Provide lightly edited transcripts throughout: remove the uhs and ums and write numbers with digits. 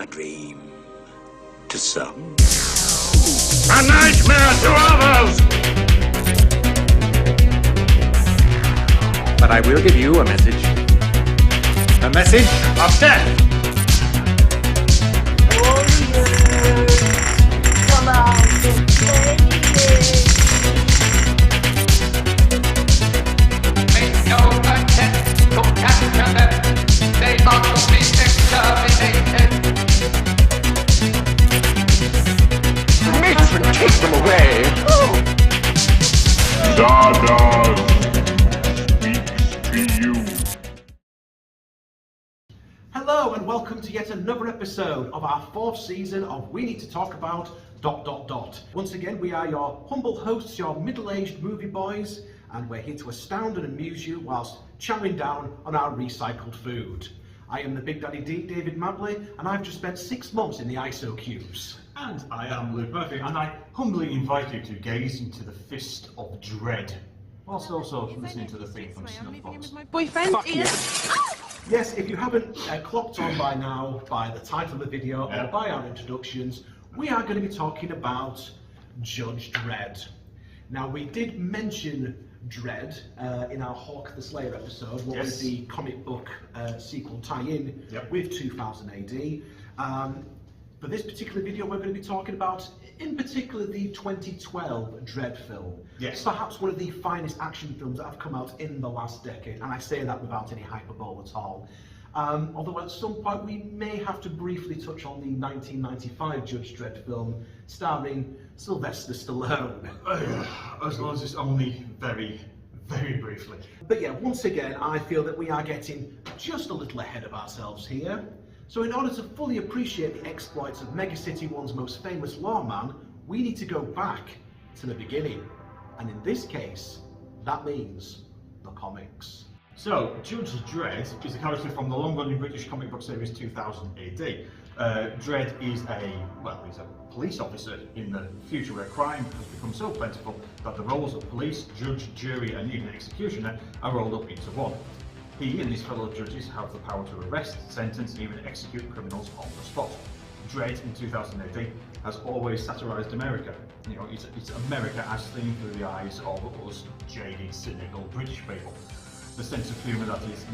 A dream to some. A nightmare to others! But I will give you a message. A message of death! Oh yeah! Come out and play it! Make no attempt to capture them. They must be exterminated. Matron, take them away! Dada speaks to you. Hello and welcome to yet another episode of our fourth season of We Need to Talk About ... Once again, we are your humble hosts, your middle-aged movie boys, and we're here to astound and amuse you whilst chowing down on our recycled food. I am the Big Daddy D, David Mabley, and I've just spent 6 months in the ISO cubes. And I am Luke Murphy, and I humbly invite you to gaze into the fist of dread, whilst also listening to the theme from Snuffbox. My boyfriend is... Yes, if you haven't clocked on by now, by the title of the video or by our introductions, we are going to be talking about Judge Dredd. Now, we did mention Dredd in our Hawk the Slayer episode, what was the comic book sequel tie-in with 2000 AD. For this particular video, we're going to be talking about, in particular, the 2012 Dredd film. Yes. Perhaps one of the finest action films that have come out in the last decade, and I say that without any hyperbole at all. Although at some point we may have to briefly touch on the 1995 Judge Dredd film starring Sylvester Stallone. As long as it's only very, very briefly. But yeah, once again, I feel that we are getting just a little ahead of ourselves here. So in order to fully appreciate the exploits of Mega City 1's most famous lawman, we need to go back to the beginning. And in this case, that means the comics. So, Judge Dredd is a character from the long-running British comic book series 2000 AD. Dredd is he's a police officer in the future where crime has become so plentiful that the roles of police, judge, jury and even executioner are rolled up into one. He and his fellow judges have the power to arrest, sentence and even execute criminals on the spot. Dredd in 2000 AD has always satirised America. You know, it's America as seen through the eyes of us jaded, cynical British people. The sense of humour that is,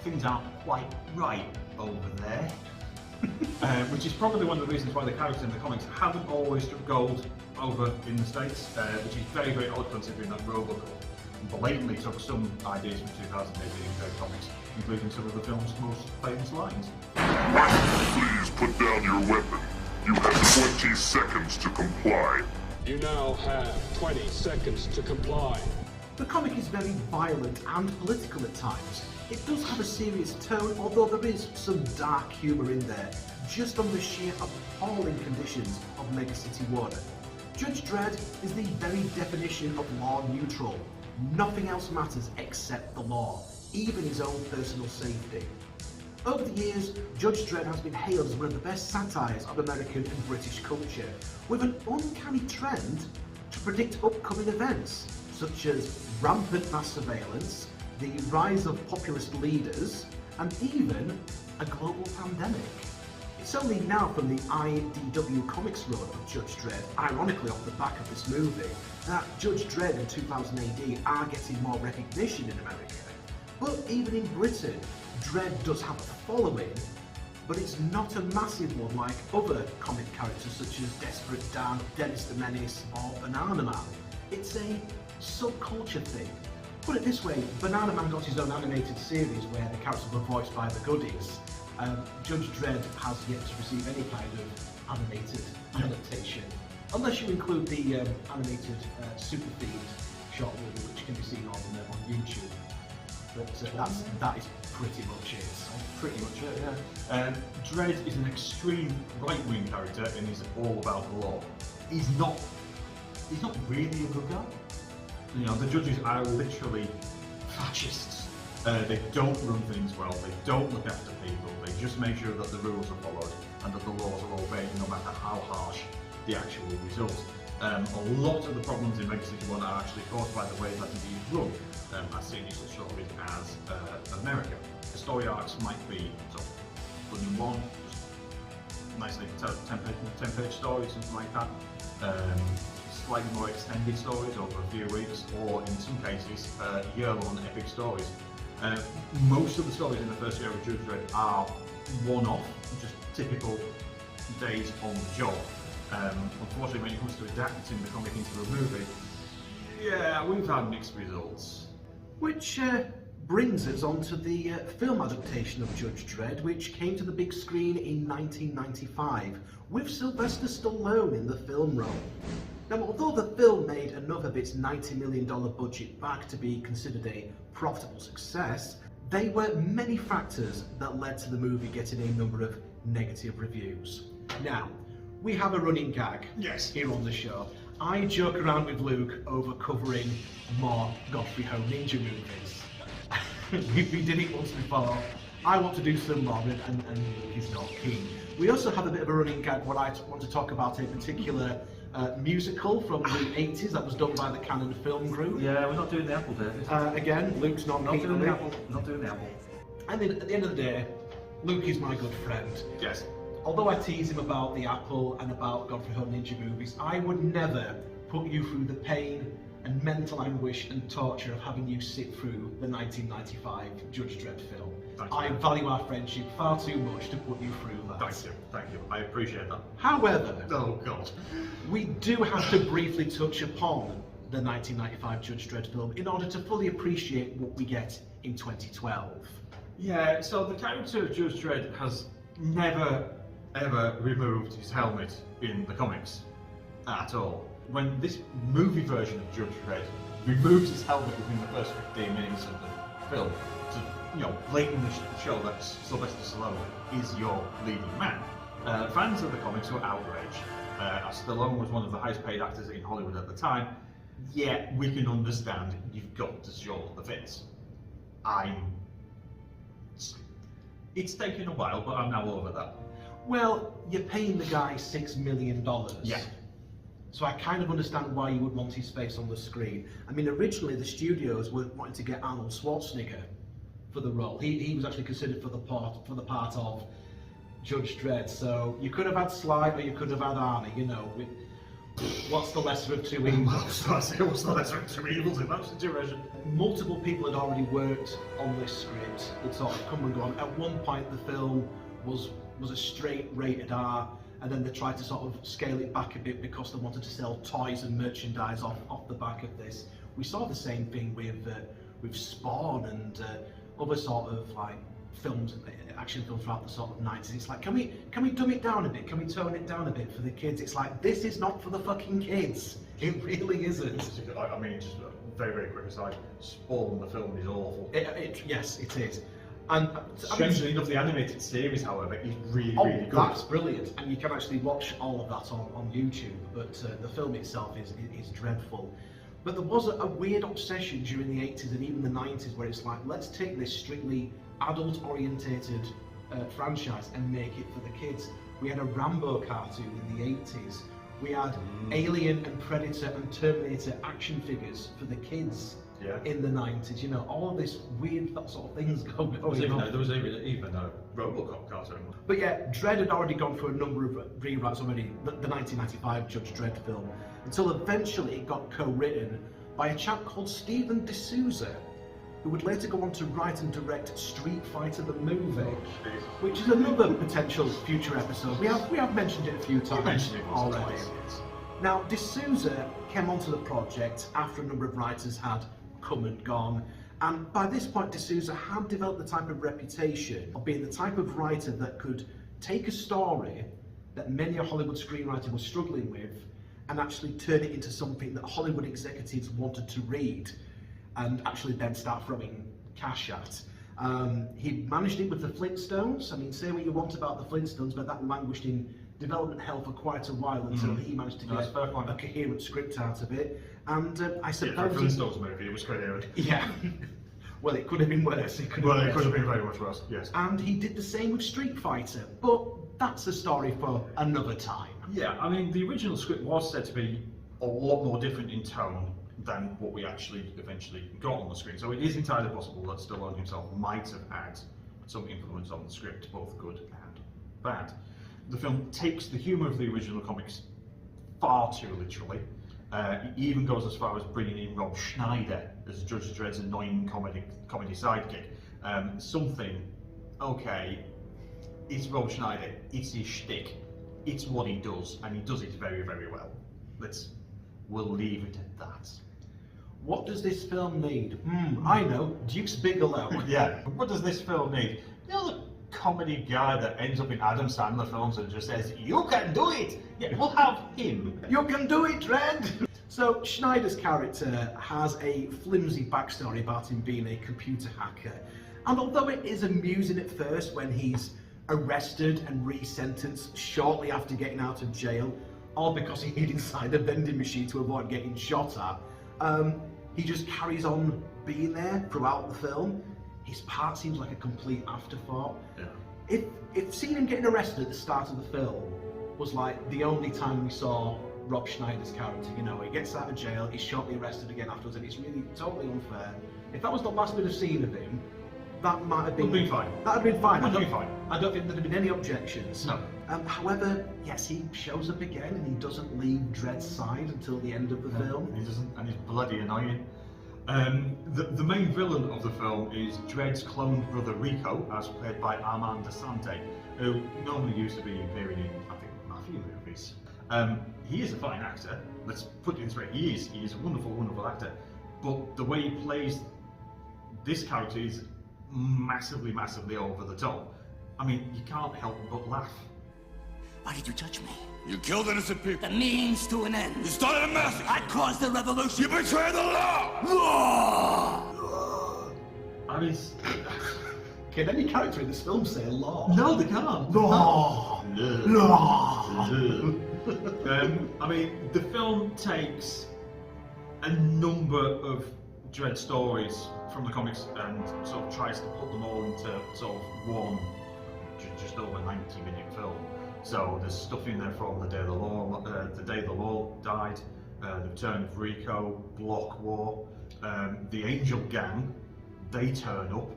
things aren't quite right over there. Which is probably one of the reasons why the characters in the comics haven't always struck gold over in the States, which is very, very odd considering that Robocop blatantly took some ideas from 2000 AD in their comics, including some of the film's most famous lines. Please put down your weapon. You have 20 seconds to comply. You now have 20 seconds to comply. The comic is very violent and political at times. It does have a serious tone, although there is some dark humour in there, just on the sheer appalling conditions of Mega City 1. Judge Dredd is the very definition of law neutral. Nothing else matters except the law, even his own personal safety. Over the years, Judge Dredd has been hailed as one of the best satires of American and British culture, with an uncanny trend to predict upcoming events, such as rampant mass surveillance, the rise of populist leaders, and even a global pandemic. It's only now from the IDW Comics run of Judge Dredd, ironically off the back of this movie, that Judge Dredd in 2000 AD are getting more recognition in America. But even in Britain, Dredd does have a following, but it's not a massive one like other comic characters such as Desperate Dan, Dennis the Menace or Banana Man. It's a subculture thing. Put it this way, Banana Man got his own animated series where the characters were voiced by the goodies. Judge Dredd has yet to receive any kind of animated adaptation, unless you include the animated super themed short movie which can be seen on YouTube. But that is pretty much it. Pretty much it, yeah. Dredd is an extreme right-wing character and he's all about the law. He's not really a good guy. You know, the judges are literally fascists. They don't run things well, they don't look after people, they just make sure that the rules are followed and that the laws are obeyed no matter how harsh the actual result. A lot of the problems in Mega City 1 are actually caused by the way that it is run, as seen in such stories as America. The story arcs might be sort of 1 in 1, nicely. 10-page stories, something like that. Slightly more extended stories over a few weeks, or in some cases, year-long epic stories. Most of the stories in the first year of Judge Dredd are one-off, just typical days on the job. Unfortunately, when it comes to adapting the comic into a movie, yeah, we've had mixed results. Which brings us on to the film adaptation of Judge Dredd, which came to the big screen in 1995, with Sylvester Stallone in the film role. Now, although the film made enough of its $90 million budget back to be considered a profitable success, there were many factors that led to the movie getting a number of negative reviews. Now, we have a running gag here on the show. I joke around with Luke over covering more Godfrey Home Ninja movies. we did it once before. I want to do some more, and Luke is not keen. We also have a bit of a running gag when I want to talk about a particular musical from the 80s that was done by the Canon Film Group. Yeah, we're not doing the Apple, David. Again, Luke's not keen doing on the it. Apple. Not doing the Apple. I mean, at the end of the day, Luke is my good friend. Yes. Although I tease him about the Apple and about Godfrey Home Ninja movies, I would never put you through the pain and mental anguish and torture of having you sit through the 1995 Judge Dredd film. I value our friendship far too much to put you through that. Thank you. I appreciate that. However, Oh God. we do have to briefly touch upon the 1995 Judge Dredd film in order to fully appreciate what we get in 2012. Yeah, so the character of Judge Dredd has never ever removed his helmet in the comics at all. When this movie version of Judge Dredd removes his helmet within the first 15 minutes of the film to, blatantly show that Sylvester Stallone is your leading man, fans of the comics were outraged. As Stallone was one of the highest paid actors in Hollywood at the time, yeah, we can understand you've got to show the face. It's taken a while, but I'm now over that. Well, you're paying the guy $6 million. Yeah. So I kind of understand why you would want his face on the screen. I mean, originally the studios were wanting to get Arnold Schwarzenegger for the role. He was actually considered for the part of Judge Dredd. So you could have had Sly or you could have had Arnie. What's the lesser of two evils? What's the lesser of two evils in that situation? Multiple people had already worked on this script. It sort of come and gone. At one point, the film was a straight rated R, and then they tried to sort of scale it back a bit because they wanted to sell toys and merchandise off the back of this. We saw the same thing with Spawn and other sort of like films, action films throughout the sort of 90s. It's like, can we dumb it down a bit? Can we tone it down a bit for the kids? It's like, this is not for the fucking kids. It really isn't. I mean, just very, very quick aside, Spawn, the film, is awful. Yes, it is. And strangely enough, the animated series, however, is really, really good. That's brilliant, and you can actually watch all of that on YouTube. But the film itself is dreadful. But there was a weird obsession during the 80s and even the 90s where it's like, let's take this strictly adult-orientated franchise and make it for the kids. We had a Rambo cartoon in the 80s. We had Alien and Predator and Terminator action figures for the kids. Yeah. In the 90s, all of this weird sort of things going on. There was even a Robocop cartoon. But yeah, Dredd had already gone through a number of rewrites already, the 1995 Judge Dredd film, until eventually it got co-written by a chap called Steven D'Souza, who would later go on to write and direct Street Fighter the movie, which is another potential future episode. We have mentioned it a few times already. Now, D'Souza came onto the project after a number of writers had come and gone, and by this point D'Souza had developed the type of reputation of being the type of writer that could take a story that many a Hollywood screenwriter was struggling with and actually turn it into something that Hollywood executives wanted to read and actually then start throwing cash at. He managed it with the Flintstones. I mean, say what you want about the Flintstones, but that languished in development hell for quite a while until he managed to get a coherent script out of it. And I suppose... Yeah, for a Flintstones movie, it was coherent. Yeah. Well, it could have been worse. It could have been very much worse, yes. And he did the same with Street Fighter, but that's a story for another time. Yeah, I mean, the original script was said to be a lot more different in tone than what we actually eventually got on the screen. So it is entirely possible that Stallone himself might have had some influence on the script, both good and bad. The film takes the humour of the original comics far too literally. It even goes as far as bringing in Rob Schneider as Judge Dredd's annoying comedy sidekick. Okay, it's Rob Schneider, it's his shtick, it's what he does, and he does it very, very well. We'll leave it at that. What does this film need? I know, Dukes Bigelow. Yeah, what does this film need? You know, the comedy guy that ends up in Adam Sandler films and just says, "You can do it!" Yeah, we'll have him. You can do it, Dredd! So, Schneider's character has a flimsy backstory about him being a computer hacker. And although it is amusing at first when he's arrested and re-sentenced shortly after getting out of jail, all because he hid inside a vending machine to avoid getting shot at, he just carries on being there throughout the film. His part seems like a complete afterthought. Yeah. If seeing him getting arrested at the start of the film was like the only time we saw Rob Schneider's character, you know, he gets out of jail, he's shortly arrested again afterwards, and it's really totally unfair. If that was the last bit of scene of him, that might have been fine. That'd have been fine. Would be fine. I don't think there'd have been any objections. No. However, yes, he shows up again and he doesn't leave Dredd's side until the end of the film. He doesn't, and he's bloody annoying. The main villain of the film is Dredd's cloned brother Rico, as played by Armand Desante, who normally used to be appearing in, I think, mafia movies. He is a fine actor. Let's put it this way: he is a wonderful, wonderful actor. But the way he plays this character is massively, massively over the top. I mean, you can't help but laugh. Why did you touch me? You killed innocent people. The means to an end. You started a massacre. I caused the revolution. You betrayed the law. Law! I mean, Can any character in this film say law? no, they can't. Law! Law! I mean, the film takes a number of Dredd stories from the comics and sort of tries to put them all into sort of one, just over 90-minute film. So there's stuff in there from the day the law died, the return of Rico, Block War, the Angel Gang. They turn up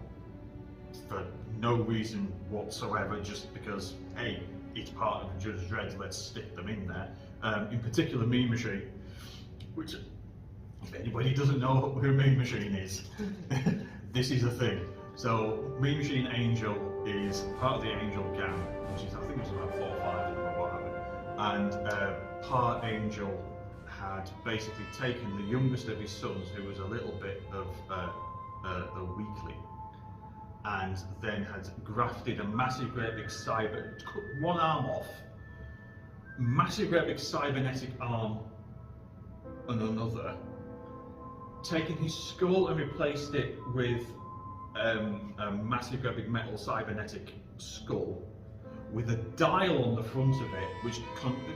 for no reason whatsoever, just because, hey, it's part of Judge Dredd, let's stick them in there. In particular, Mean Machine, which, if anybody doesn't know who Mean Machine is, this is a thing. So, Mean Machine Angel is part of the Angel Gang, which is, I think it's about 4 or 5 or whatever. And part Angel had basically taken the youngest of his sons, who was a little bit of a weakling, and then had grafted a massive great big cut one arm off, massive great big cybernetic arm and another, taken his skull and replaced it with a massive great big metal cybernetic skull with a dial on the front of it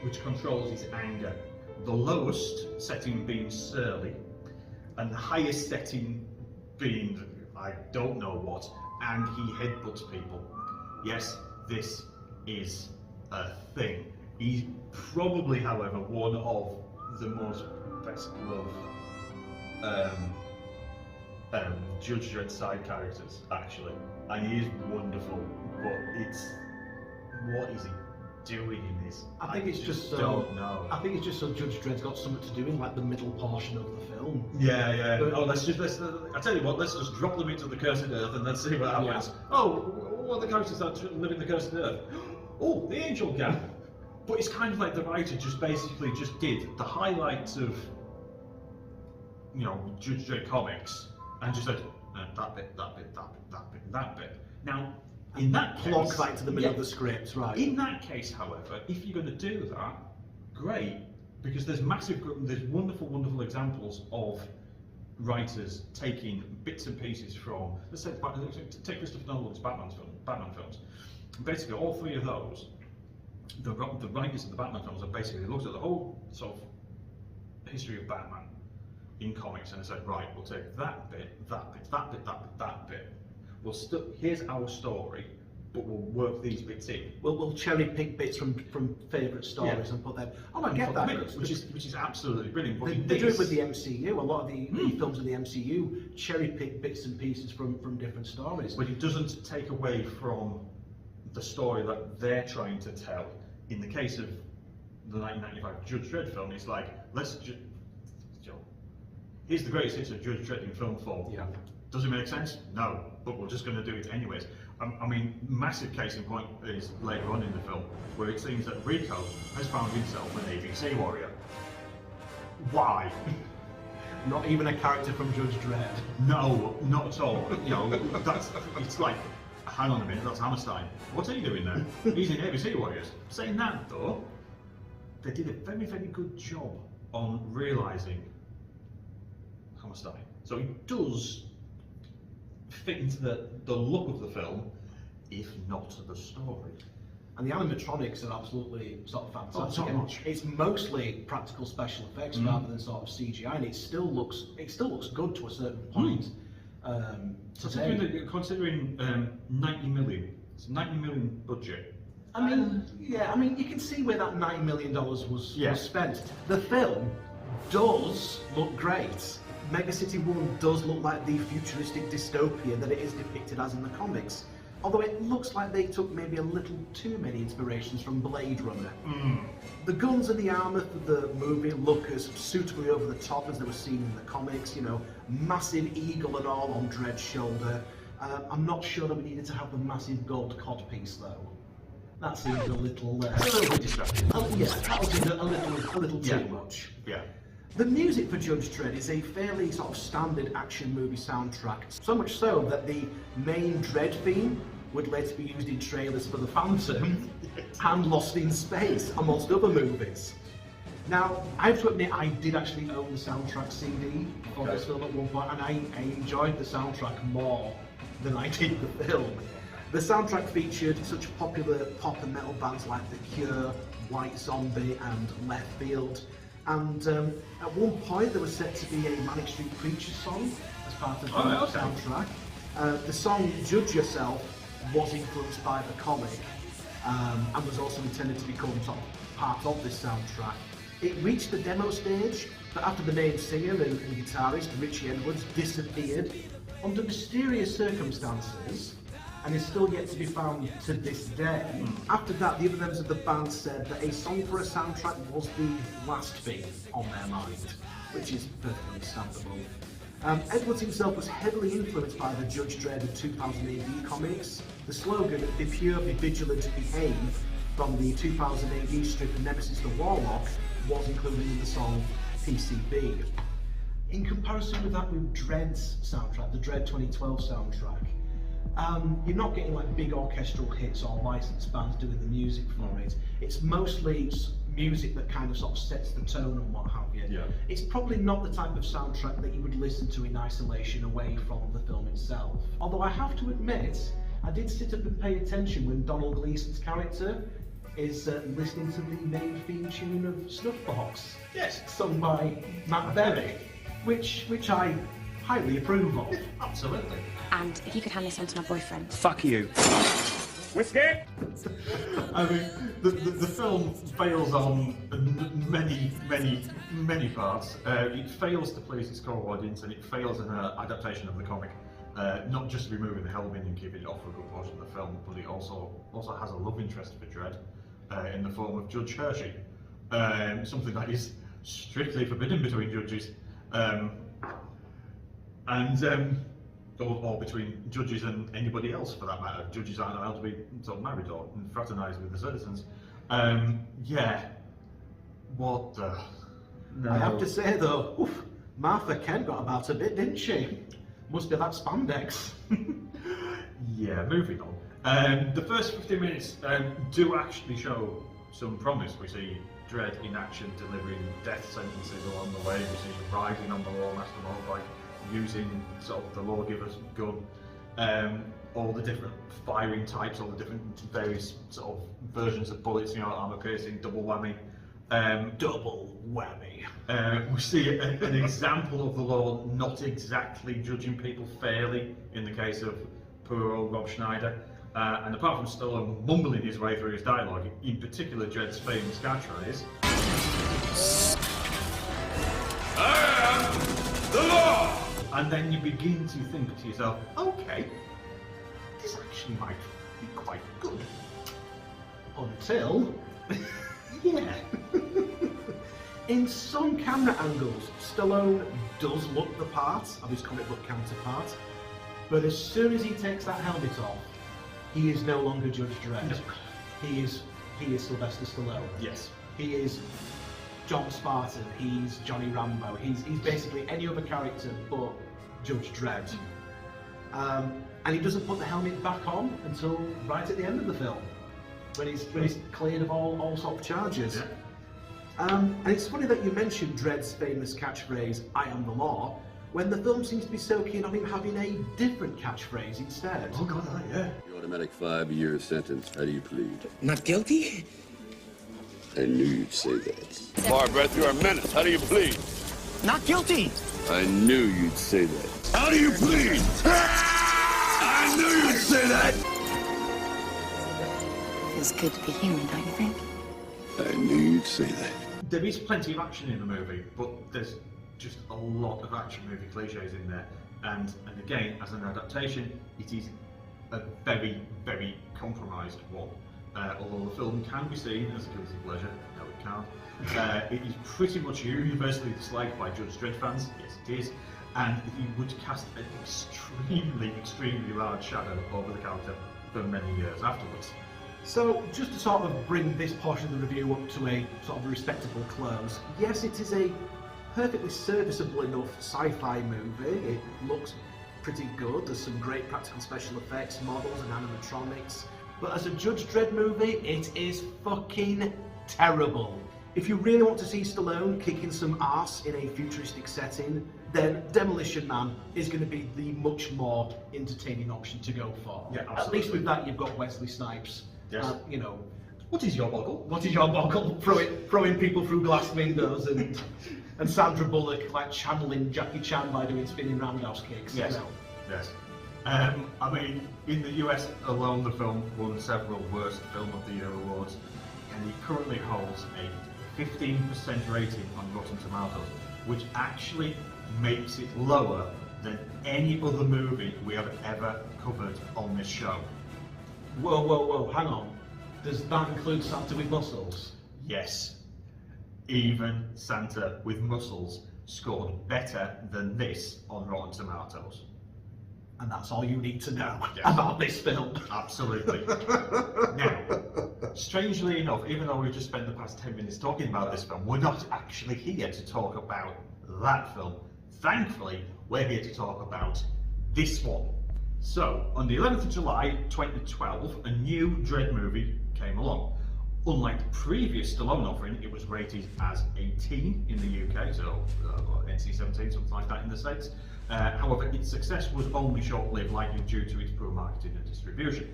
which controls his anger. The lowest setting being surly and the highest setting being I don't know what, and he headbutts people. Yes, this is a thing. He's probably, however, one of the most best loved Judge Dredd side characters, actually. And he is wonderful, but it's, what is he doing in this? I think it's just so. Don't know. I think it's just so Judge Dredd's got something to do in like the middle portion of the film. Yeah. But, I tell you what, let's just drop them into the cursed earth and let's see what happens. Yeah. Oh, what are the characters that live in the cursed earth? Oh, the Angel Gang. But it's kind of like the writer just basically just did the highlights of, you know, Judge Dredd comics and just said that bit. Now, in that case, plonk that into the middle of the script, right? In that case, however, if you're going to do that, great, because there's wonderful examples of writers taking bits and pieces from, let's say, take Christopher Nolan's Batman films. Basically, all 3 of those, the writers of the Batman films have basically looked at the whole sort of history of Batman in comics and said, right, we'll take that bit. Here's our story, but we'll work these bits in. We'll cherry pick bits from favourite stories and put them. Oh, I get that. Which is absolutely brilliant. But they do it with the MCU. A lot of the films in the MCU cherry pick bits and pieces from different stories. But it doesn't take away from the story that they're trying to tell. In the case of the 1995 Judge Dredd film, it's like, here's the greatest hits of Judge Dredd in film form. Yeah. Does it make sense? No, but we're just going to do it anyways. I mean, massive case in point is later on in the film, where it seems that Rico has found himself an ABC warrior. Why? Not even a character from Judge Dredd. No, not at all. You know, it's like, hang on a minute, that's Hammerstein. What's he doing there? He's in ABC Warriors. Saying that though, they did a very, very good job on realising Hammerstein. So he does fit into the look of the film, if not the story. And the animatronics are absolutely sort of fantastic. top notch. It's mostly practical special effects rather than sort of CGI, and it still looks good to a certain point. Considering 90 million, it's a 90 million budget. I mean, you can see where that $9 million was spent. The film does look great. Mega City 1 does look like the futuristic dystopia that it is depicted as in the comics. Although it looks like they took maybe a little too many inspirations from Blade Runner. The guns and the armour for the movie look as suitably over the top as they were seen in the comics, you know, massive eagle and all on Dredd's shoulder. I'm not sure that we needed to have the massive gold codpiece though. That seems a little bit distracting. That was a little too much. Yeah. The music for Judge Dredd is a fairly sort of standard action movie soundtrack, so much so that the main Dredd theme would later be used in trailers for The Phantom and Lost in Space, amongst other movies. Now, I have to admit, I did actually own the soundtrack CD for this film at one point, and I enjoyed the soundtrack more than I did the film. The soundtrack featured such popular pop and metal bands like The Cure, White Zombie and Left Field. And at one point there was set to be a Manic Street Preachers song as part of the soundtrack. The song Judge Yourself was influenced by the comic and was also intended to become sort of part of this soundtrack. It reached the demo stage, but after the main singer and guitarist Richie Edwards disappeared under mysterious circumstances, and is still yet to be found to this day. After that, the other members of the band said that a song for a soundtrack was the last thing on their mind, which is perfectly understandable. Edwards himself was heavily influenced by the Judge Dredd of 2000 AD comics. The slogan, "Be pure, be vigilant, behave," from the 2000 AD strip Nemesis the Warlock, was included in the song PCB. In comparison with that with Dredd's soundtrack, the Dredd 2012 soundtrack, you're not getting like big orchestral hits or licensed bands doing the music for it. It's mostly music that kind of sort of sets the tone and what have you. Yeah. It's probably not the type of soundtrack that you would listen to in isolation away from the film itself. Although I have to admit, I did sit up and pay attention when Donald Gleason's character is listening to the main theme tune of Snuffbox, sung by Matt Berry, which I highly approve of. Absolutely. And if you could hand this on to my boyfriend. Fuck you. Whiskey? I mean, the film fails on many parts. It fails to please its core audience, and it fails in an adaptation of the comic. Not just removing the Hellwind and keeping it off for a good portion of the film, but it also has a love interest for Dredd in the form of Judge Hershey. Something that is strictly forbidden between judges. Or between judges and anybody else for that matter. Judges aren't allowed to be sort of married or fraternise with the citizens. What the... No. I have to say though, oof, Martha Kent got about a bit, didn't she? Must be that spandex. Yeah, moving on. The first 15 minutes do actually show some promise. We see Dredd in action delivering death sentences along the way. We see him riding on the Lawmaster motorbike, using sort of the lawgiver's gun, all the different firing types, all the different various sort of versions of bullets, you know, armor piercing, double whammy. Double whammy. We see an example of the law not exactly judging people fairly in the case of poor old Rob Schneider. And apart from Stallone mumbling his way through his dialogue, in particular Dredd's famous catchphrase, I am the law! and then you begin to think to yourself, okay, this actually might be quite good. Until... yeah. In some camera angles, Stallone does look the part of his comic book counterpart, but as soon as he takes that helmet off, he is no longer Judge Dredd. He is Sylvester Stallone. Yes. He is John Spartan, he's Johnny Rambo, he's basically any other character but Judge Dredd. And he doesn't put the helmet back on until right at the end of the film, when he's cleared of all sort of charges. Yeah. And it's funny that you mentioned Dredd's famous catchphrase, "I am the law," when the film seems to be so keen on him having a different catchphrase instead. Oh god, yeah. The automatic 5-year sentence. How do you plead? Not guilty? I knew you'd say that. Barbara, you're a menace. How do you plead? Not guilty! I knew you'd say that. How do you plead? I knew you'd say that! Feels good to be human, don't you think? I knew you'd say that. There is plenty of action in the movie, but there's just a lot of action movie cliches in there. And again, as an adaptation, it is a very, very compromised one. Although the film can be seen as a guilty pleasure, no it can't. It is pretty much universally disliked by Judge Dredd fans, yes it is, and it would cast an extremely, extremely large shadow over the character for many years afterwards. So, just to sort of bring this portion of the review up to a sort of respectable close, yes, it is a perfectly serviceable enough sci-fi movie. It looks pretty good, there's some great practical special effects, models and animatronics, but as a Judge Dredd movie, it is fucking terrible. If you really want to see Stallone kicking some arse in a futuristic setting, then Demolition Man is going to be the much more entertaining option to go for. Yeah, absolutely. At least with that, you've got Wesley Snipes. Yes. You know, What is your boggle? what is your boggle? Throwing people through glass windows and Sandra Bullock like channeling Jackie Chan by doing spinning roundhouse kicks. Yes. You know. Yes. I mean, in the US alone, the film won several Worst Film of the Year awards, and it currently holds a 15% rating on Rotten Tomatoes, which actually makes it lower than any other movie we have ever covered on this show. Whoa, hang on. Does that include Santa with muscles? Yes. Even Santa with Muscles scored better than this on Rotten Tomatoes. And that's all you need to know Yes. about this film. Absolutely. Now, strangely enough, even though we've just spent the past 10 minutes talking about this film, we're not actually here to talk about that film. Thankfully, we're here to talk about this one. So, on the 11th of July 2012, a new Dredd movie came along. Unlike the previous Stallone offering, it was rated as 18 in the UK, so NC-17, something like that in the States. However, its success was only short-lived, likely due to its poor marketing and distribution.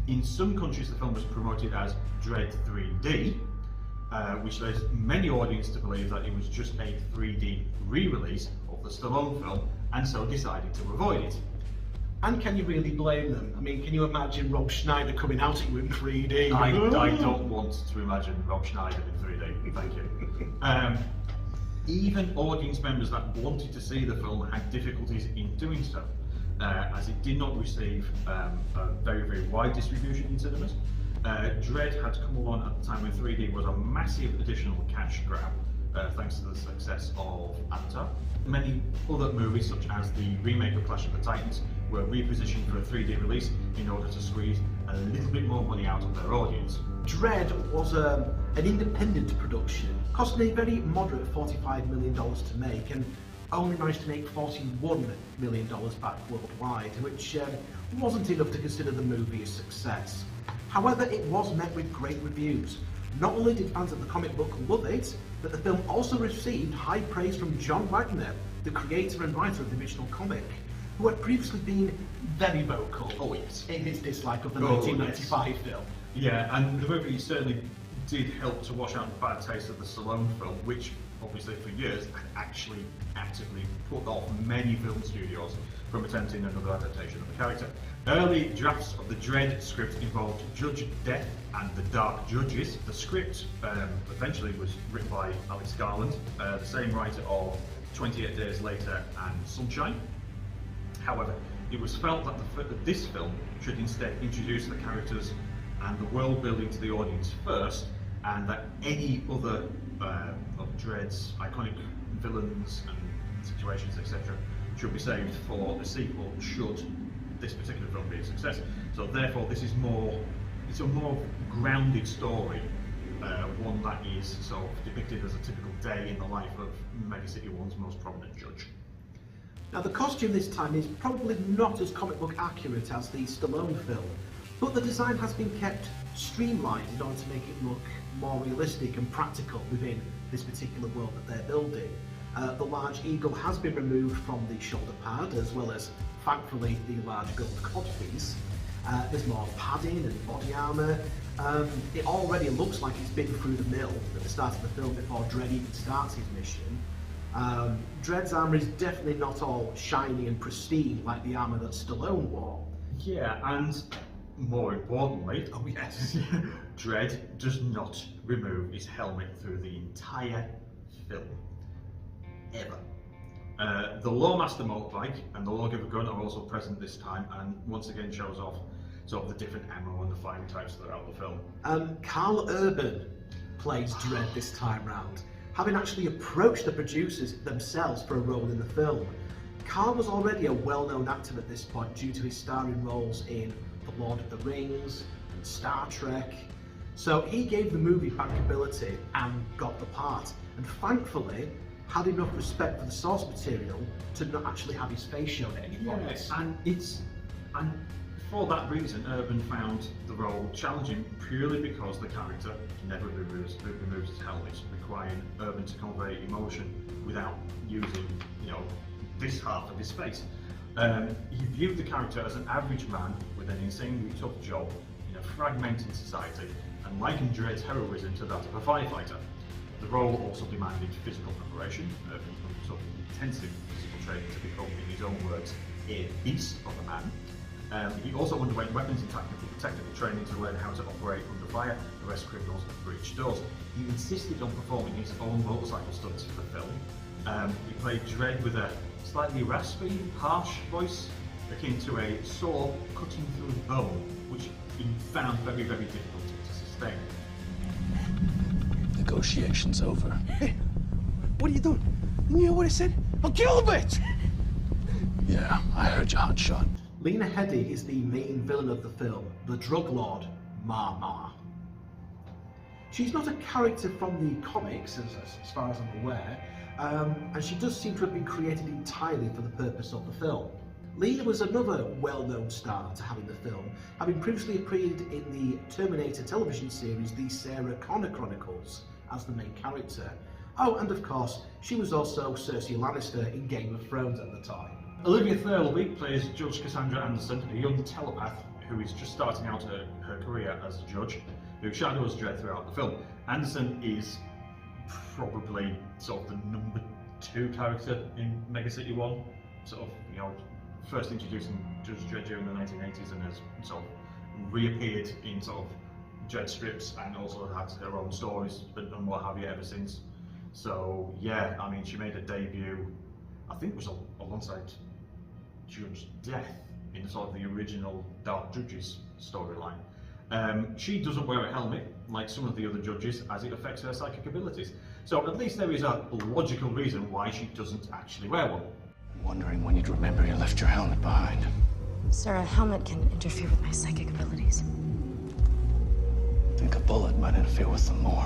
In some countries, the film was promoted as Dredd 3D, which led many audiences to believe that it was just a 3D re-release of the Stallone film, and so decided to avoid it. And can you really blame them? I mean, can you imagine Rob Schneider coming out at you in 3D? I don't want to imagine Rob Schneider in 3D, thank you. Even audience members that wanted to see the film had difficulties in doing so, as it did not receive a very, very wide distribution in cinemas. Dredd had come along at the time when 3D was a massive additional cash grab, thanks to the success of Avatar. Many other movies, such as the remake of Clash of the Titans, were repositioned for a 3D release in order to squeeze a little bit more money out of their audience. Dredd was an independent production, costing a very moderate $45 million to make, and only managed to make $41 million back worldwide, which wasn't enough to consider the movie a success. However, it was met with great reviews. Not only did fans of the comic book love it, but the film also received high praise from John Wagner, the creator and writer of the original comic, who had previously been very vocal in his dislike of the 1995 film. Yeah, and the movie certainly did help to wash out the bad taste of the Stallone film, which obviously for years had actually actively put off many film studios from attempting another adaptation of the character. Early drafts of the Dredd script involved Judge Death and the Dark Judges. The script eventually was written by Alex Garland, the same writer of 28 Days Later and Sunshine. However, it was felt that this film should instead introduce the characters and the world building to the audience first, and that any other of Dredd's iconic villains and situations, etc., should be saved for a sequel should this particular film be a success. So therefore this is it's a more grounded story, one that is sort of depicted as a typical day in the life of Mega City 1's most prominent judge. Now the costume this time is probably not as comic book accurate as the Stallone film, but the design has been kept streamlined in order to make it look more realistic and practical within this particular world that they're building. The large eagle has been removed from the shoulder pad, as well as, thankfully, the large gold codpiece. There's more padding and body armour. It already looks like it's been through the mill at the start of the film before Dredd even starts his mission. Dredd's armour is definitely not all shiny and pristine like the armour that Stallone wore. Yeah, and more importantly, oh yes, Dredd does not remove his helmet through the entire film. Ever. The Lawmaster motorbike and the Lawgiver gun are also present this time, and once again shows off sort of the different ammo and the firing types throughout the film. Karl Urban plays Dredd this time round, having actually approached the producers themselves for a role in the film. Karl was already a well-known actor at this point due to his starring roles in The Lord of the Rings and Star Trek, so he gave the movie bankability and got the part, and thankfully had enough respect for the source material to not actually have his face shown at any point. Yes, and for that reason, Urban found the role challenging purely because the character never removes his helmet, requiring Urban to convey emotion without using, this half of his face. He viewed the character as an average man with an insanely tough job in a fragmented society, and likened Dredd's heroism to that of a firefighter. The role also demanded physical preparation, sort of intensive physical training to become, in his own words, a beast of a man. He also underwent weapons and technical training to learn how to operate under fire, arrest criminals and breach doors. He insisted on performing his own motorcycle stunts for the film. He played Dredd with a slightly raspy, harsh voice, akin to a saw cutting through bone, which he found very, very difficult to sustain. Negotiations over. Hey, what are you doing? You hear what I said? I'll kill the bitch! Yeah, I heard you, hotshot. Lena Headey is the main villain of the film, the drug lord, Ma. She's not a character from the comics, as far as I'm aware, and she does seem to have been created entirely for the purpose of the film. Lena was another well-known star to have in the film, having previously appeared in the Terminator television series The Sarah Connor Chronicles as the main character. Oh, and of course, she was also Cersei Lannister in Game of Thrones at the time. Olivia Thirlby plays Judge Cassandra Anderson, a young telepath who is just starting out her career as a judge, who shadows Dredd throughout the film. Anderson is probably sort of the number 2 character in Mega City 1, sort of, first introducing Judge Dredd during the 1980s and has sort of reappeared in sort of Dredd strips and also had her own stories and what have you ever since. So yeah, I mean, she made her debut, I think it was alongside Judge Death in sort of the original Dark Judges storyline. She doesn't wear a helmet like some of the other judges, as it affects her psychic abilities. So at least there is a logical reason why she doesn't actually wear one. Wondering when you'd remember you left your helmet behind. Sir, a helmet can interfere with my psychic abilities. Think a bullet might interfere with them more.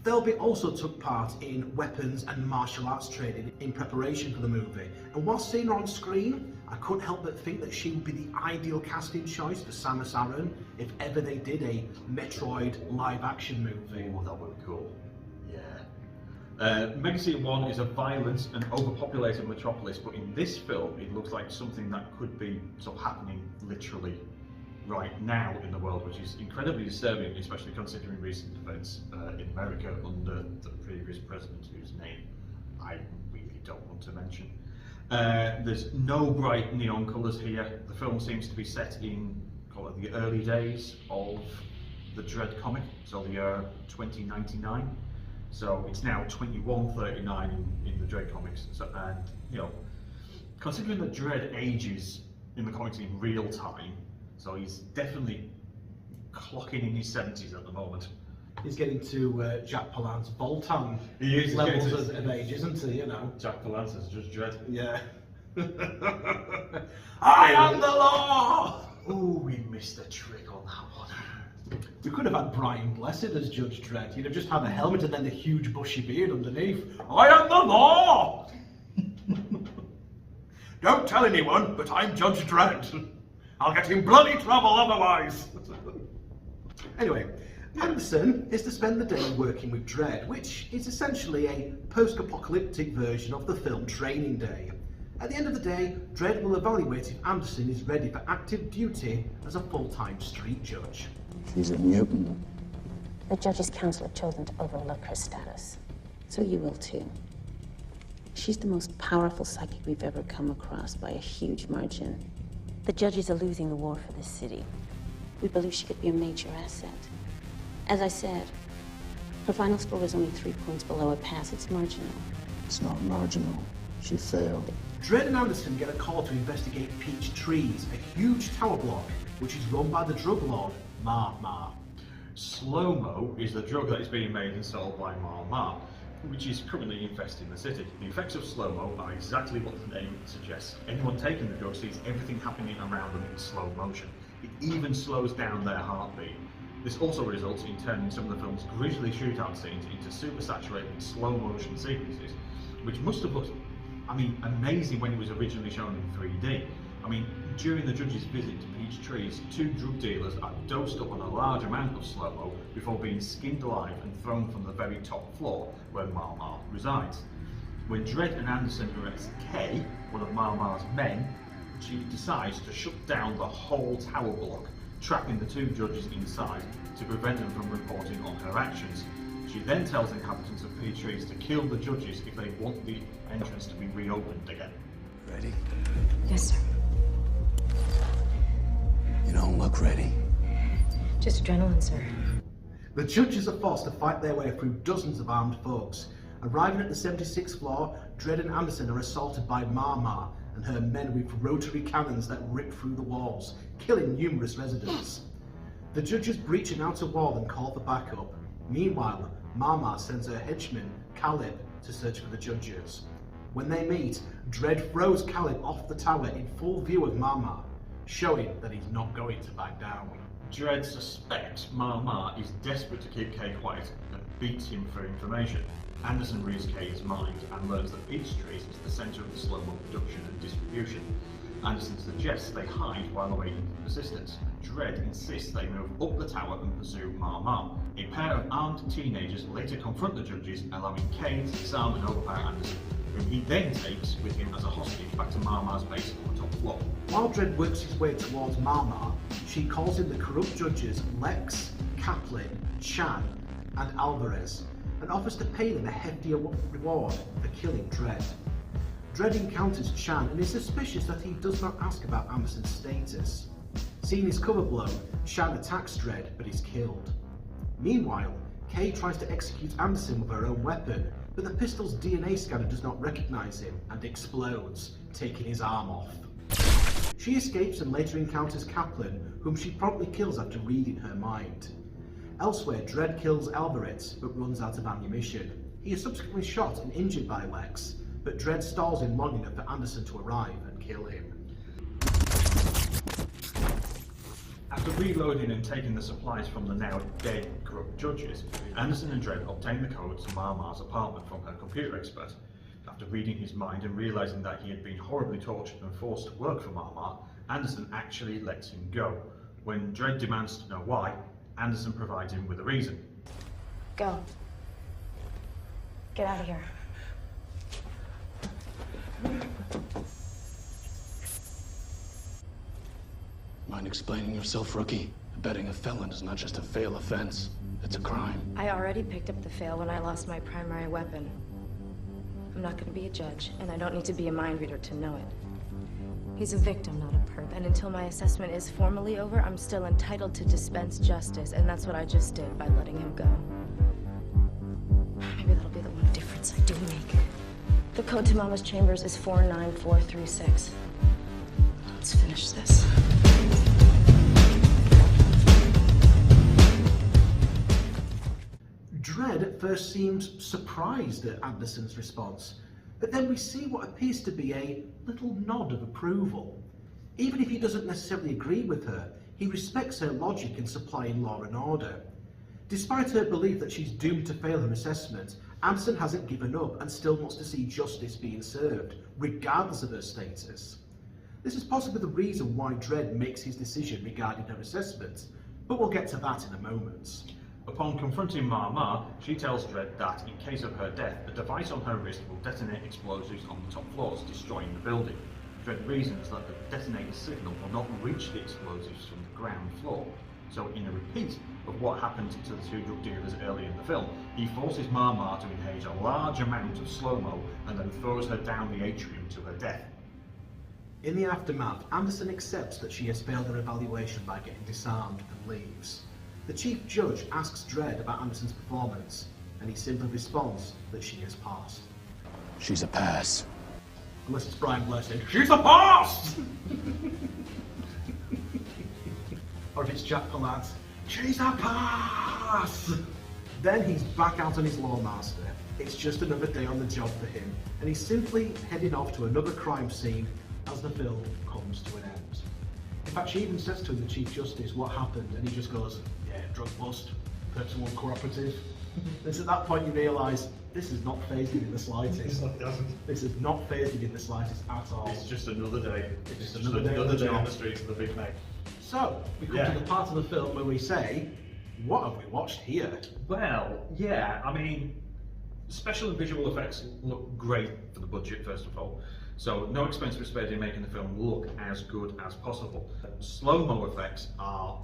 Thirlby also took part in weapons and martial arts training in preparation for the movie, and while seeing her on screen, I couldn't help but think that she would be the ideal casting choice for Samus Aran if ever they did a Metroid live-action movie. Oh, that would be cool. Yeah. Mega City 1 is a violent and overpopulated metropolis, but in this film it looks like something that could be sort of happening literally right now in the world, which is incredibly disturbing, especially considering recent events in America under the previous president, whose name I really don't want to mention. There's no bright neon colours here. The film seems to be set in the early days of the Dredd comic, so the year 2099. So it's now 2139 in the Dredd comics, and considering that Dredd ages in the comics in real time, so he's definitely clocking in his 70s at the moment. He's getting to Jack Palance's Voltan levels of age, isn't he? You know. Jack Palance is Judge Dredd. Yeah. I am the law! Ooh, we missed a trick on that one. We could have had Brian Blessed as Judge Dredd. You'd have just had a helmet and then the huge bushy beard underneath. I am the law! Don't tell anyone, but I'm Judge Dredd. I'll get in bloody trouble otherwise. Anyway, Anderson is to spend the day working with Dredd, which is essentially a post-apocalyptic version of the film Training Day. At the end of the day, Dredd will evaluate if Anderson is ready for active duty as a full-time street judge. She's a mutant. The Judges' Council have chosen to overlook her status. So you will too. She's the most powerful psychic we've ever come across by a huge margin. The Judges are losing the war for this city. We believe she could be a major asset. As I said, her final score is only 3 points below a pass. It's marginal. It's not marginal. She failed. Dredd and Anderson get a call to investigate Peach Trees, a huge tower block, which is run by the drug lord, Ma. Slo-mo is the drug that is being made and sold by Ma, which is currently infesting the city. The effects of slo-mo are exactly what the name suggests. Anyone taking the drug sees everything happening around them in slow motion. It even slows down their heartbeat. This also results in turning some of the film's grisly shootout scenes into super saturated slow motion sequences, which must have looked, amazing when it was originally shown in 3D. During the judge's visit to Peach Trees, 2 drug dealers are dosed up on a large amount of slow-mo before being skinned alive and thrown from the very top floor where Ma resides. When Dredd and Anderson arrest Kay, one of Ma's men, she decides to shut down the whole tower block, trapping the 2 judges inside to prevent them from reporting on her actions. She then tells the inhabitants of Peach Trees to kill the judges if they want the entrance to be reopened again. Ready? Yes, sir. You don't look ready. Just adrenaline, sir. The judges are forced to fight their way through dozens of armed thugs. Arriving at the 76th floor, Dredd and Anderson are assaulted by Ma and her men with rotary cannons that rip through the walls, killing numerous residents. The judges breach an outer wall and call for backup. Meanwhile, Ma sends her henchman, Caleb, to search for the judges. When they meet, Dredd throws Caleb off the tower in full view of Ma, showing that he's not going to back down. Dredd suspects Ma is desperate to keep Kay quiet and beats him for information. Anderson reads Kay's mind and learns that Peach Trees is the centre of the slow-mo production and distribution. Anderson suggests they hide while awaiting assistance. Dredd insists they move up the tower and pursue Ma. A pair of armed teenagers later confront the judges, allowing Kay to disarm and overpower Anderson, whom he then takes with him as a hostage back to Ma's base on the top floor. While Dredd works his way towards Ma, she calls in the corrupt judges Lex, Kaplan, Chan, and Alvarez, and offers to pay them a hefty reward for killing Dredd. Dredd encounters Chan and is suspicious that he does not ask about Anderson's status. Seeing his cover blown, Chan attacks Dredd but is killed. Meanwhile, Kay tries to execute Anderson with her own weapon, but the pistol's DNA scanner does not recognize him and explodes, taking his arm off. She escapes and later encounters Kaplan, whom she promptly kills after reading her mind. Elsewhere, Dredd kills Alvarez but runs out of ammunition. He is subsequently shot and injured by Lex, but Dredd stalls him long enough for Anderson to arrive and kill him. After reloading and taking the supplies from the now dead corrupt judges, Anderson and Dredd obtain the code to Ma's apartment from her computer expert. After reading his mind and realising that he had been horribly tortured and forced to work for Ma, Anderson actually lets him go. When Dredd demands to know why, Anderson provides him with a reason. Go. Get out of here. Mind explaining yourself, rookie? Abetting a felon is not just a fail offense. It's a crime. I already picked up the fail when I lost my primary weapon. I'm not going to be a judge, and I don't need to be a mind reader to know it. He's a victim, not a perp, and until my assessment is formally over, I'm still entitled to dispense justice, and that's what I just did by letting him go. Maybe that'll be the one difference I do make. The code to Mama's chambers is 49436. Let's finish this. Dredd at first seems surprised at Anderson's response, but then we see what appears to be a little nod of approval. Even if he doesn't necessarily agree with her, he respects her logic in supplying law and order. Despite her belief that she's doomed to fail her assessment, Anderson hasn't given up and still wants to see justice being served, regardless of her status. This is possibly the reason why Dredd makes his decision regarding her assessment, but we'll get to that in a moment. Upon confronting Mama, she tells Dredd that in case of her death, a device on her wrist will detonate explosives on the top floors, destroying the building. Dredd reasons that the detonator signal will not reach the explosives from the ground floor. So in a repeat of what happened to the two drug dealers earlier in the film, he forces Mama to inhale a large amount of slo-mo and then throws her down the atrium to her death. In the aftermath, Anderson accepts that she has failed her evaluation by getting disarmed and leaves. The chief judge asks Dredd about Anderson's performance, and he simply responds that she has passed. She's a pass. Unless it's Brian Blessing, she's a pass! Or if it's Jack Palance, she's a pass! Then he's back out on his Lawmaster. It's just another day on the job for him, and he's simply heading off to another crime scene as the film comes to an end. In fact, she even says to him, the Chief Justice, what happened, and he just goes, yeah, drug bust, personal cooperative. It's at that point you realise this is not phasing in the slightest. This is not phasing in the slightest at all. It's just another day. It's just another day on the streets of the big Meg. So, we come to the part of the film where we say, what have we watched here? Well, yeah, I mean, special and visual effects look great for the budget, first of all. So, no expense was spared in making the film look as good as possible. Slow-mo effects are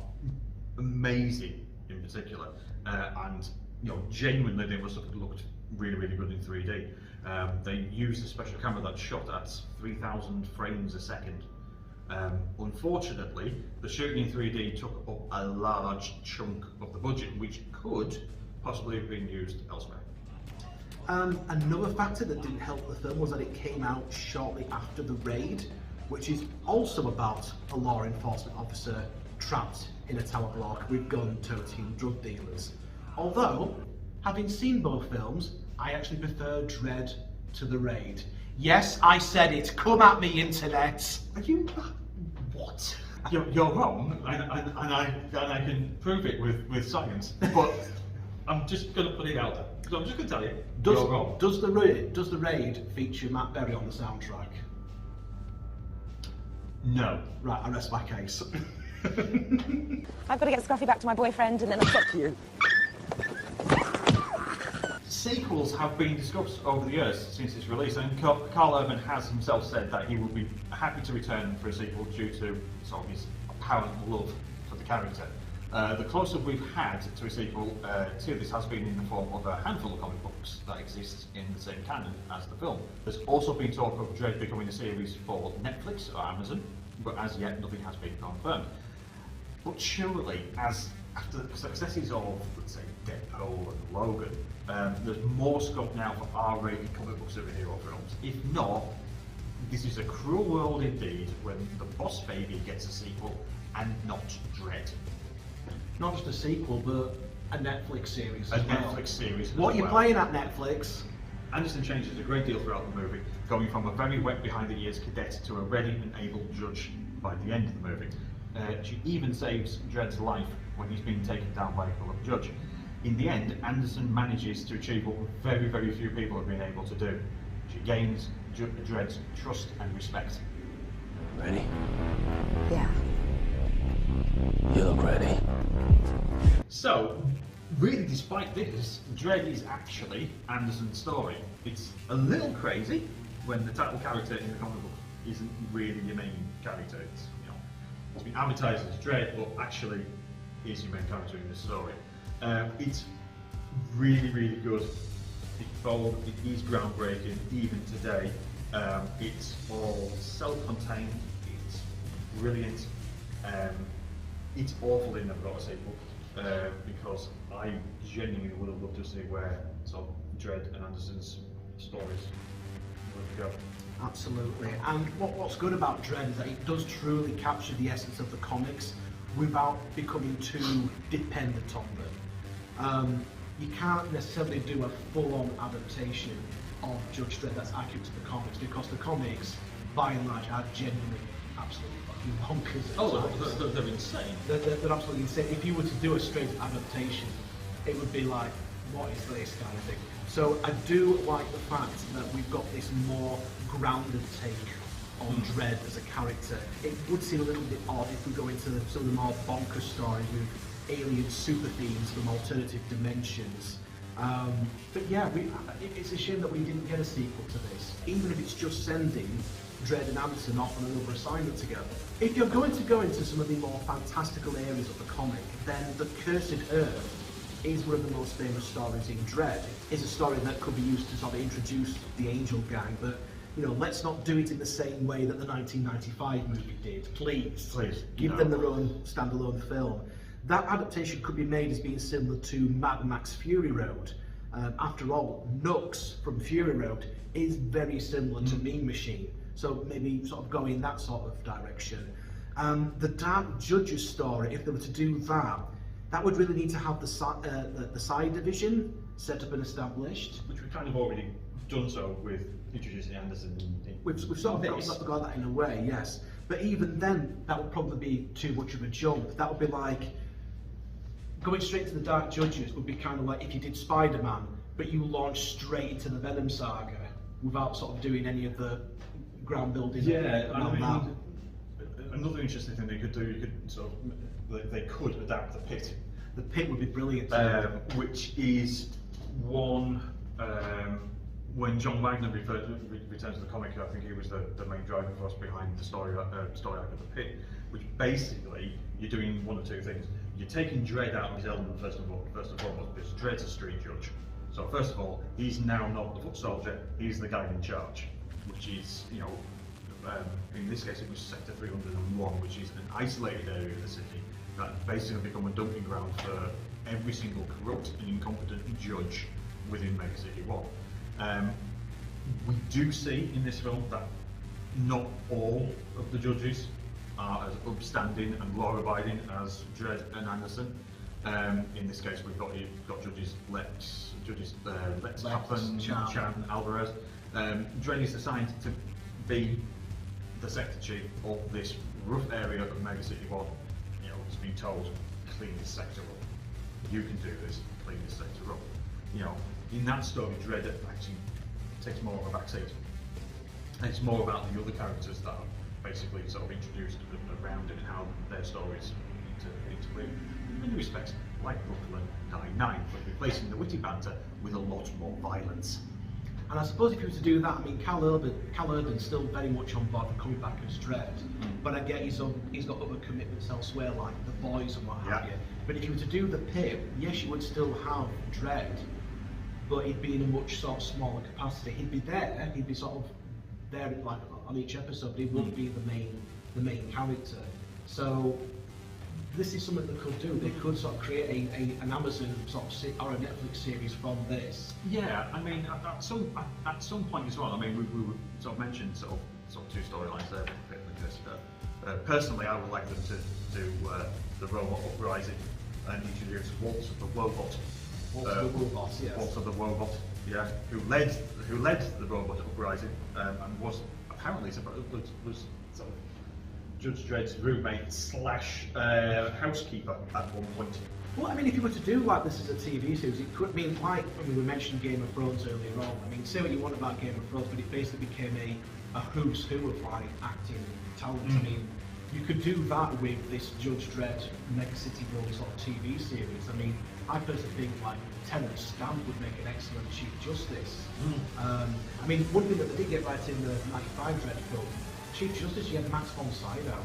amazing in particular, and genuinely they must have looked really, really good in 3D. They used a special camera that shot at 3,000 frames a second. Unfortunately, the shooting in 3D took up a large chunk of the budget, which could possibly have been used elsewhere. Another factor that didn't help the film was that it came out shortly after The Raid, which is also about a law enforcement officer trapped in a tower block with gun-toting drug dealers. Although, having seen both films, I actually prefer Dredd to The Raid. Yes, I said it. Come at me, internet. Are you... what? You're wrong, and I can prove it with science, but I'm just going to put it out there. So I'm just going to tell you, you're wrong. Does the Raid feature Matt Berry on the soundtrack? No. Right, I rest my case. I've got to get Scruffy back to my boyfriend and then fuck you. Sequels have been discussed over the years since its release, and Karl Urban has himself said that he would be happy to return for a sequel due to sort of his apparent love for the character. The closest we've had to a sequel to this has been in the form of a handful of comic books that exist in the same canon as the film. There's also been talk of Dredd becoming a series for Netflix or Amazon, but as yet nothing has been confirmed. But surely, after the successes of, let's say, Deadpool and Logan, there's more scope now for R-rated comic book superhero films. If not, this is a cruel world indeed when the Boss Baby gets a sequel and not Dredd. Not just a sequel, but a Netflix series. Netflix series. What are you playing at, Netflix? Anderson changes a great deal throughout the movie, going from a very wet behind the ears cadet to a ready and able judge by the end of the movie. She even saves Dredd's life when he's being taken down by a corrupt judge. In the end, Anderson manages to achieve what very, very few people have been able to do. She gains Dredd's trust and respect. Ready? Yeah. You look ready. So, really, despite this, Dredd is actually Anderson's story. It's a little crazy when the title character in the comic book isn't really your main character. It's been advertised as Dredd, but actually is your main character in the story. It's really, really good. It's bold, it is groundbreaking, even today. It's all self-contained, it's brilliant. It's awful they never got a sequel, because I genuinely would have loved to see where sort of Dredd and Anderson's stories There we go. Absolutely. And what's good about Dredd is that it does truly capture the essence of the comics without becoming too dependent on them. You can't necessarily do a full-on adaptation of Judge Dredd that's accurate to the comics, because the comics, by and large, are genuinely absolutely fucking bonkers. They're insane. They're absolutely insane. If you were to do a straight adaptation, it would be like, what is this kind of thing? So I do like the fact that we've got this more grounded take on Dredd as a character. It would seem a little bit odd if we go into some of the more bonkers stories with alien super themes from alternative dimensions. But yeah, it's a shame that we didn't get a sequel to this, even if it's just sending Dredd and Anderson off on another assignment together. If you're going to go into some of the more fantastical areas of the comic, then the Cursed Earth is one of the most famous stories in Dredd. It's a story that could be used to sort of introduce the Angel Gang, but you know, let's not do it in the same way that the 1995 movie did. Please. Give them their own standalone film. That adaptation could be made as being similar to Mad Max Fury Road. After all, Nux from Fury Road is very similar to Mean Machine, so maybe sort of go in that sort of direction. The Dark Judges story, if they were to do that, that would really need to have the side division set up and established. Which we kind of already done so with introducing Anderson. We've sort of got that in a way, yes. But even then, that would probably be too much of a jump. That would be like, going straight to the Dark Judges would be kind of like if you did Spider-Man, but you launched straight into the Venom saga without sort of doing any of the ground building around that. Another interesting thing they could do, you could sort of, they could adapt the Pit. The Pit would be brilliant. Which is one, when John Wagner returned to the comic, I think he was the main driving force behind the story arc of the Pit, which basically, you're doing one of two things. You're taking Dredd out of his element first of all, because Dredd's a street judge. So first of all, he's now not the foot soldier, he's the guy in charge, which is, you know, in this case it was Sector 301, which is an isolated area of the city that basically become a dumping ground for every single corrupt and incompetent judge within Mega City 1. We do see in this film that not all of the judges are as upstanding and law-abiding as Dredd and Anderson. In this case, we've got judges Lex Kaplan, Chan, Alvarez. Dredd is assigned to be the sector chief of this rough area of Mega City 1. You know, he's been told, clean this sector up. You can do this, clean this sector up. You know, in that story, Dredd actually takes more of a backseat. And it's more about the other characters that are basically sort of introduced around it and how their stories integrate. In many respects, like Brooklyn Nine-Nine, but replacing the witty banter with a lot more violence. And I suppose if you were to do that, I mean, Karl Urban's still very much on board for coming back as Dredd, but I get he's got other commitments elsewhere, like The Boys and what have you. But if you were to do the Pit, yes, you would still have Dredd, but he'd be in a much sort of smaller capacity. He'd be there, he'd be sort of there like on each episode, but he wouldn't be the main character. So this is something they could do. They could sort of create an Amazon sort of or a Netflix series from this. Yeah, I mean, at some point as well. I mean, we sort of mentioned sort of two storylines there. Personally, I would like them to do the robot uprising and introduce Waltz of the Wobot. Waltz of the Wobot, yeah, who led the robot uprising and was apparently was sort of Judge Dredd's roommate / housekeeper at one point. Well, I mean, if you were to do like this as a TV series, it could mean like, I mean, we mentioned Game of Thrones earlier on. I mean, say what you want about Game of Thrones, but it basically became a who's who of like acting talent. I mean, you could do that with this Judge Dredd Mega City 1 sort of TV series. I mean, I personally think like Terrence Stamp would make an excellent Chief Justice. I mean, one thing that they did get right in the 95 Dredd film, Chief Justice, you had Max von Sydow.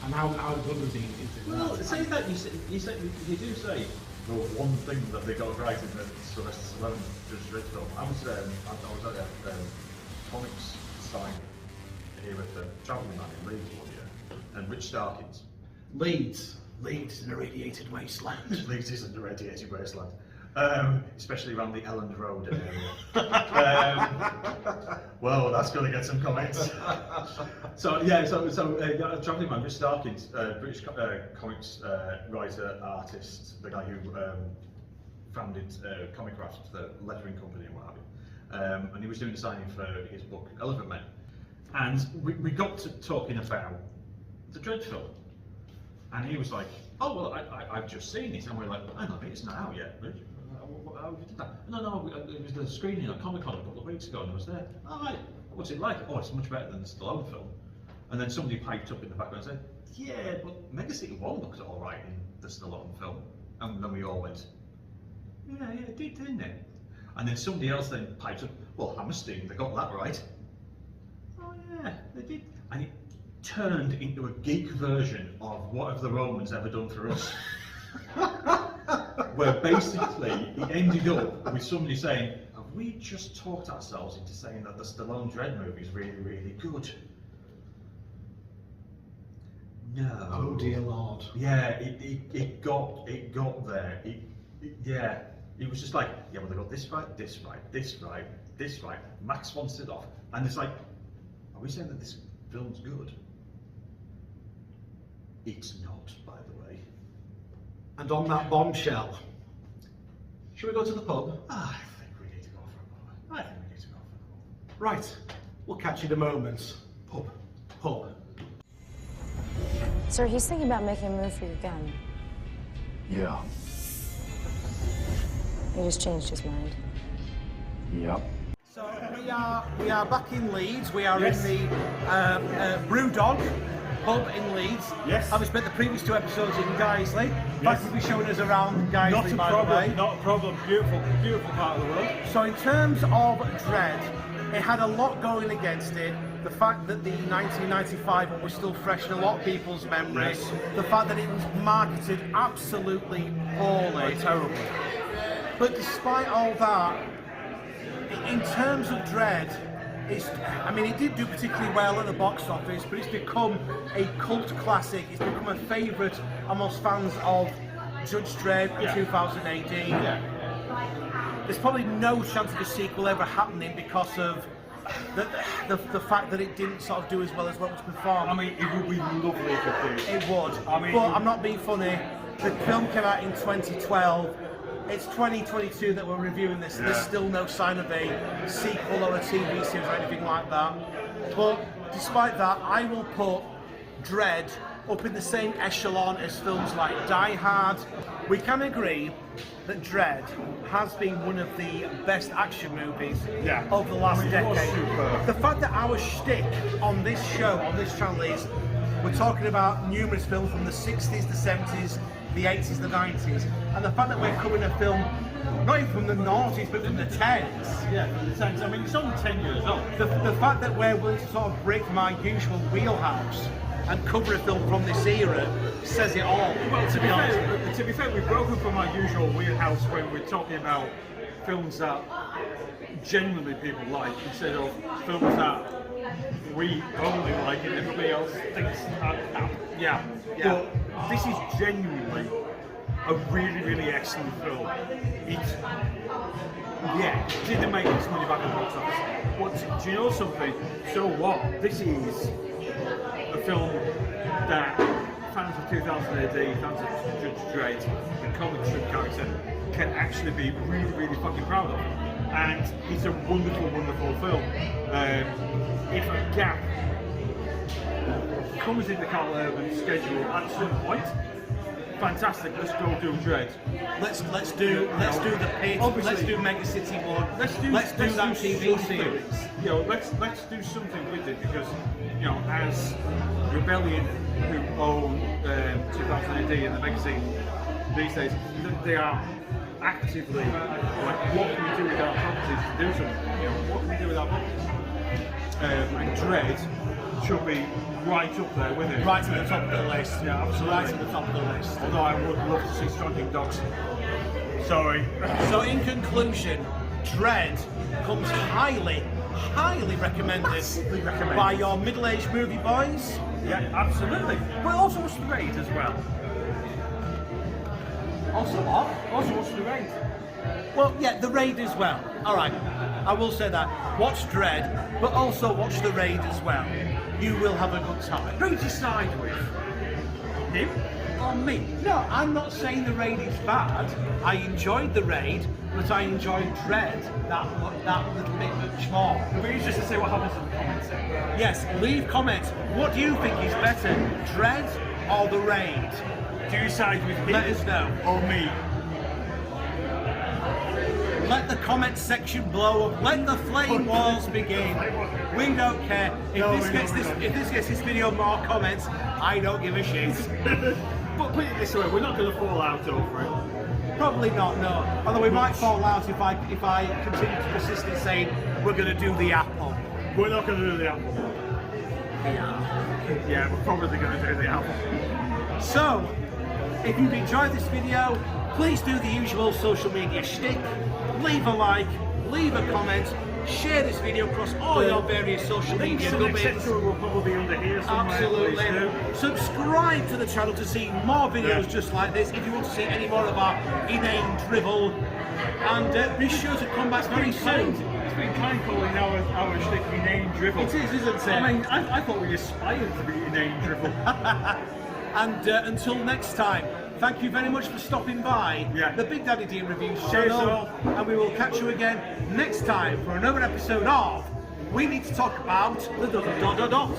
And how good was he into that? Well, say that you do say the one thing that they got right in the Sylvester Stallone Judge Dredd film. I was at a comics sign here at the Travelling Man in Leeds one year, and Rich Starkins. Leeds is an irradiated wasteland. Leeds is an irradiated wasteland. Especially around the Elland Road area. Well, that's going to get some comments. Travelling Man, Rich Starkins, British comics writer, artist, the guy who founded Comic Craft, the lettering company and what have you. And he was doing a signing for his book, Elephant Men. And we got to talking about the Dredd film. And he was like, oh, well, I've just seen it. And we're like, hang on, it's not out yet, Rich. How did you do that? No, it was the screening at Comic Con a couple of weeks ago, and I was there. Oh, right. What's it like? Oh, it's much better than the Stallone film. And then somebody piped up in the background and said, yeah, but Mega City 1 looked all right in the Stallone film. And then we all went, yeah, it did, didn't it? And then somebody else then piped up, well, Hammerstein, they got that right. Oh, yeah, they did. And it turned into a geek version of what have the Romans ever done for us. Where basically it ended up with somebody saying, have we just talked ourselves into saying that the Stallone Dredd movie is really, really good? No. Oh dear Lord. Yeah, it got there. Yeah, it was just like, yeah, well, they got this right, this right, this right, this right. Max wants it off, and it's like, are we saying that this film's good? It's not, by the way. And on that bombshell, should we go to the pub? I think we need to go for a moment. Right, we'll catch you in a moment. Pub. Sir, he's thinking about making a move for your gun. Yeah. He just changed his mind. Yep. So we are back in Leeds. We are in the Brewdog pub in Leeds. Yes. Having spent the previous 2 episodes in Guiseley. Yes. Will be showing us around Guiseley, by the way. Not a problem. Beautiful part of the world. So in terms of Dredd, it had a lot going against it. The fact that the 1995 one was still fresh in a lot of people's memories. Yes. The fact that it was marketed absolutely poorly. Terrible. But despite all that, in terms of Dredd, it did do particularly well at the box office, but it's become a cult classic. It's become a favourite amongst fans of Judge Dredd in 2000 AD. Yeah. There's probably no chance of a sequel ever happening because of the fact that it didn't sort of do as well as what was performed. I mean, it would be lovely if it did. It would. But I'm not being funny. The film came out in 2012. It's 2022 that we're reviewing this, and there's still no sign of a sequel or a TV series or anything like that. But despite that, I will put Dredd up in the same echelon as films like Die Hard. We can agree that Dredd has been one of the best action movies of the last decade. The fact that our shtick on this show, on this channel, is we're talking about numerous films from the 60s, the 70s, the 80s, the 90s, and the fact that we're covering a film not even from the 90s but from the 10s. Yeah, from the 10s. I mean, it's only 10 years old. The fact that we're willing to sort of break from our usual wheelhouse and cover a film from this era says it all. Well, to be fair, we've broken from our usual wheelhouse when we're talking about films that genuinely people like instead of films that we only like and everybody else thinks are crap. Yeah. But this is genuinely a really, really excellent film. It didn't make its money back in the box office. But do you know something? So what? This is a film that fans of 2000 AD, fans of Judge Dredd, the comic strip character, can actually be really, really fucking proud of. And it's a wonderful, wonderful film. If a gap comes in the Karl Urban schedule at some point, fantastic. Let's go do Dredd. Let's do the Pit. Let's do Mega City 1. Let's do that TV series. Let's do something with it because as Rebellion, who own 2000 AD and the magazine these days, they are actively like, what can we do with our properties to do something? What can we do with our properties? And Dredd should be right up there with it. Right at the top of the list. Yeah, absolutely. Right at the top of the list. Although I would love to see Stroking Dogs. Sorry. So in conclusion, Dredd comes highly recommended by your middle-aged movie boys. Yeah, absolutely. But also watch The Raid as well. Also what? Also watch The Raid. Well, yeah, the Raid as well. All right, I will say that. Watch Dredd, but also watch the Raid as well. You will have a good time. Who do you side with? Him? Or me? No, I'm not saying the Raid is bad. I enjoyed the Raid, but I enjoyed Dredd that little bit much more. But it's just to say what happens in the comments section. Yes, leave comments. What do you think is better, Dredd or the Raid? Do you side with him? Let us know. Or me? Let the comment section blow up. Let the flame wars begin. We don't care. If this gets this video more comments, I don't give a shit. But put it this way, we're not going to fall out over it. Probably not, no. Although we might fall out if I continue to persist in saying we're going to do the apple. We're not going to do the apple. Yeah, we're probably going to do the apple. So, if you've enjoyed this video, please do the usual social media shtick. Leave a like, leave a comment, share this video across all your various social media gubbins. Will probably be under here somewhere. Absolutely. Subscribe to the channel to see more videos just like this if you want to see any more of our inane drivel. And be sure to come back very soon. It's been kind calling our shtick inane drivel. It is, isn't it? I mean, I thought we aspired to be inane drivel. And until next time, thank you very much for stopping by the Big Daddy D Reviews channel, and we will catch you again next time for another episode of We Need to Talk About the Dot.